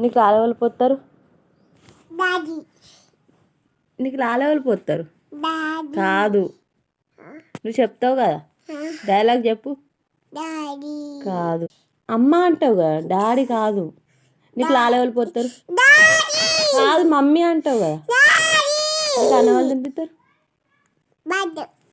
నీకు లాలెవరు పోతారు? డాడీ. నీకు లాలెవరు పోతారు? డాడీ. కాదు, నువ్వు చెప్తావు కదా, డైలాగ్ చెప్పు. డాడీ. కాదు, అమ్మ అంటావు కదా, డాడీ కాదు. నీకు లాలెవరు పోతారు? కాదు, మమ్మీ అంటావు కదా. నీకు అన్న వాళ్ళు తింటారు.